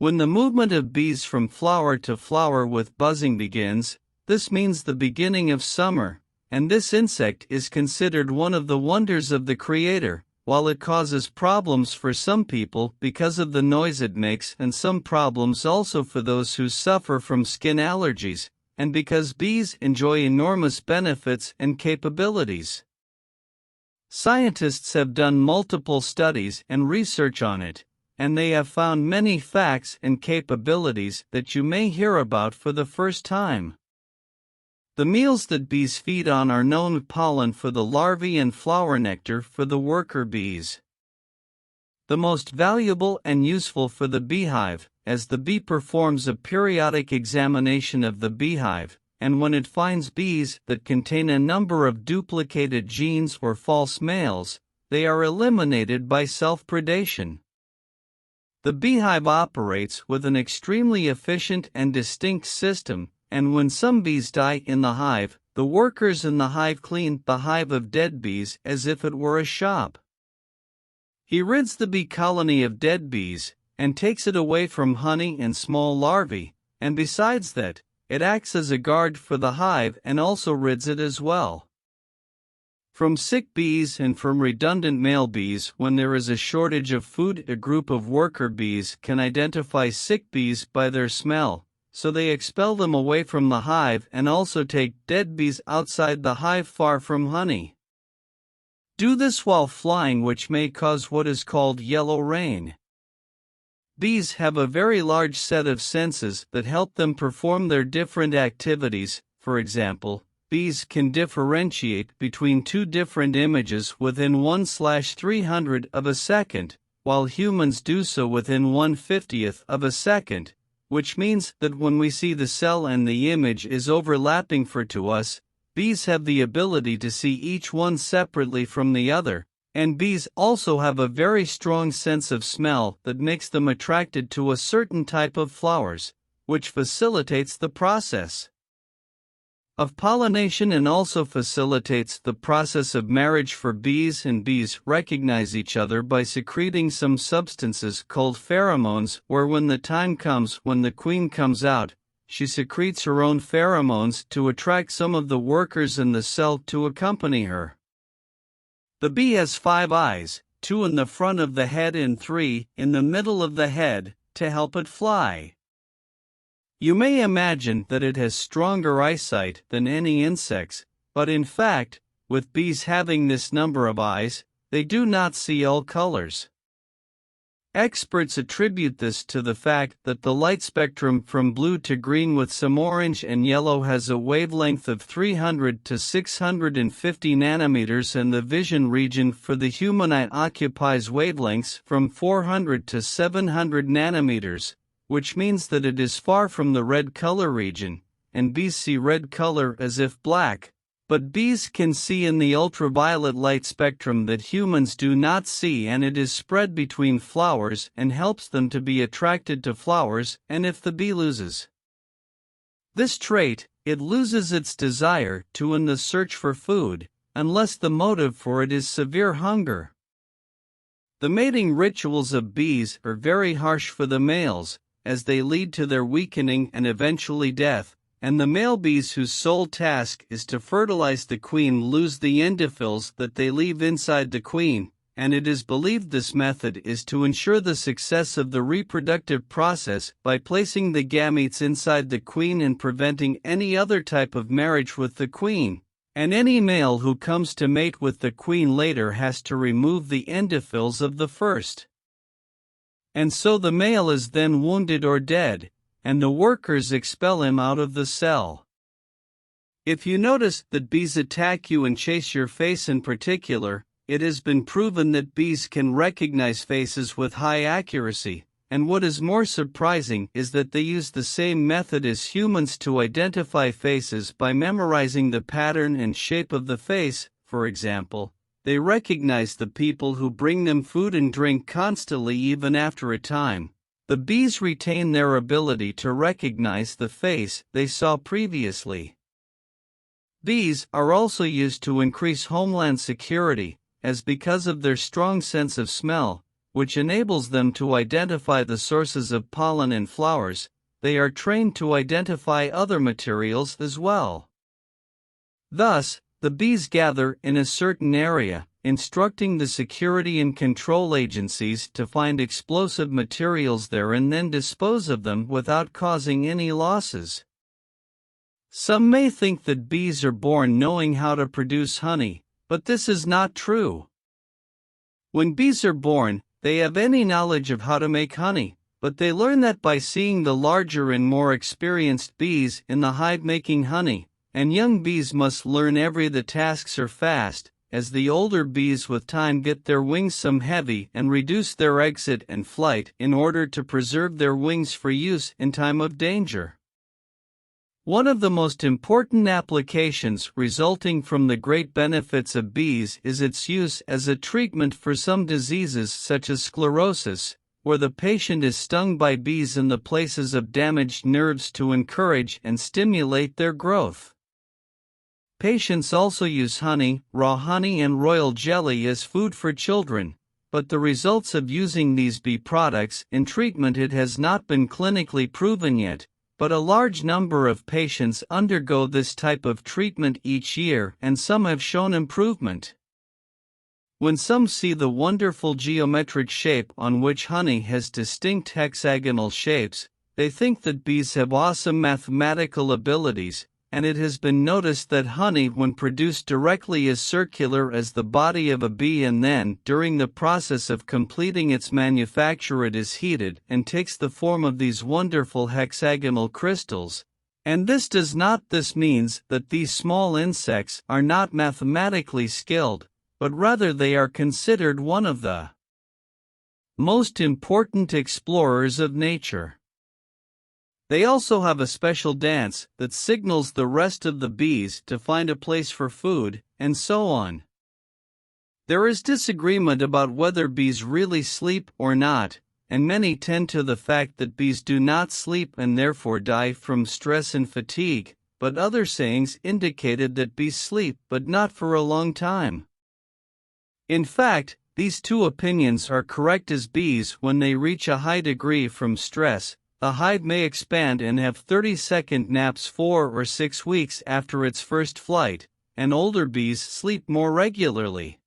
When the movement of bees from flower to flower with buzzing begins, this means the beginning of summer, and this insect is considered one of the wonders of the Creator, while it causes problems for some people because of the noise it makes and some problems also for those who suffer from skin allergies, and because bees enjoy enormous benefits and capabilities. Scientists have done multiple studies and research on it, and they have found many facts and capabilities that you may hear about for the first time. The meals that bees feed on are known: pollen for the larvae and flower nectar for the worker bees. The most valuable and useful for the beehive, as the bee performs a periodic examination of the beehive, and when it finds bees that contain a number of duplicated genes or false males, they are eliminated by self-predation. The beehive operates with an extremely efficient and distinct system, and when some bees die in the hive, the workers in the hive clean the hive of dead bees as if it were a shop. He rids the bee colony of dead bees, and takes it away from honey and small larvae, and besides that, it acts as a guard for the hive and also rids it as well. From sick bees and from redundant male bees, when there is a shortage of food, a group of worker bees can identify sick bees by their smell, so they expel them away from the hive and also take dead bees outside the hive far from honey. Do this while flying, which may cause what is called yellow rain. Bees have a very large set of senses that help them perform their different activities. For example, bees can differentiate between two different images within 1/300 of a second, while humans do so within 1/50th of a second, which means that when we see the cell and the image is overlapping to us, bees have the ability to see each one separately from the other, and bees also have a very strong sense of smell that makes them attracted to a certain type of flowers, which facilitates the process of pollination and also facilitates the process of marriage for bees. And bees recognize each other by secreting some substances called pheromones, where when the time comes when the queen comes out, she secretes her own pheromones to attract some of the workers in the cell to accompany her. The bee has 5 eyes, 2 in the front of the head and 3 in the middle of the head, to help it fly. You may imagine that it has stronger eyesight than any insects, but in fact, with bees having this number of eyes, they do not see all colors. Experts attribute this to the fact that the light spectrum from blue to green with some orange and yellow has a wavelength of 300 to 650 nanometers, and the vision region for the human eye occupies wavelengths from 400 to 700 nanometers, which means that it is far from the red color region, and bees see red color as if black. But bees can see in the ultraviolet light spectrum that humans do not see, and it is spread between flowers and helps them to be attracted to flowers. And if the bee loses this trait, it loses its desire to in the search for food, unless the motive for it is severe hunger. The mating rituals of bees are very harsh for the males, as they lead to their weakening and eventually death. And the male bees whose sole task is to fertilize the queen lose the endophils that they leave inside the queen, and it is believed this method is to ensure the success of the reproductive process by placing the gametes inside the queen and preventing any other type of marriage with the queen, and any male who comes to mate with the queen later has to remove the endophils of the first. And so the male is then wounded or dead, and the workers expel him out of the cell. If you notice that bees attack you and chase your face in particular, it has been proven that bees can recognize faces with high accuracy, and what is more surprising is that they use the same method as humans to identify faces by memorizing the pattern and shape of the face. For example, they recognize the people who bring them food and drink constantly even after a time. The bees retain their ability to recognize the face they saw previously. Bees are also used to increase homeland security, as because of their strong sense of smell, which enables them to identify the sources of pollen in flowers. They are trained to identify other materials as well. Thus, the bees gather in a certain area, instructing the security and control agencies to find explosive materials there and then dispose of them without causing any losses. Some may think that bees are born knowing how to produce honey, but this is not true. When bees are born, they have any knowledge of how to make honey, but they learn that by seeing the larger and more experienced bees in the hive making honey, and young bees must learn the tasks are fast, as the older bees with time get their wings some heavy and reduce their exit and flight in order to preserve their wings for use in time of danger. One of the most important applications resulting from the great benefits of bees is its use as a treatment for some diseases such as sclerosis, where the patient is stung by bees in the places of damaged nerves to encourage and stimulate their growth. Patients also use honey, raw honey and royal jelly as food for children, but the results of using these bee products in treatment has not been clinically proven yet. But a large number of patients undergo this type of treatment each year and some have shown improvement. When some see the wonderful geometric shape on which honey has distinct hexagonal shapes, they think that bees have awesome mathematical abilities, and it has been noticed that honey when produced directly is circular as the body of a bee, and then, during the process of completing its manufacture, it is heated and takes the form of these wonderful hexagonal crystals. And this means that these small insects are not mathematically skilled, but rather they are considered one of the most important explorers of nature. They also have a special dance that signals the rest of the bees to find a place for food, and so on. There is disagreement about whether bees really sleep or not, and many tend to the fact that bees do not sleep and therefore die from stress and fatigue, but other sayings indicated that bees sleep but not for a long time. In fact, these two opinions are correct, as bees, when they reach a high degree from stress, the hive may expand and have 30-second naps 4 or 6 weeks after its first flight, and older bees sleep more regularly.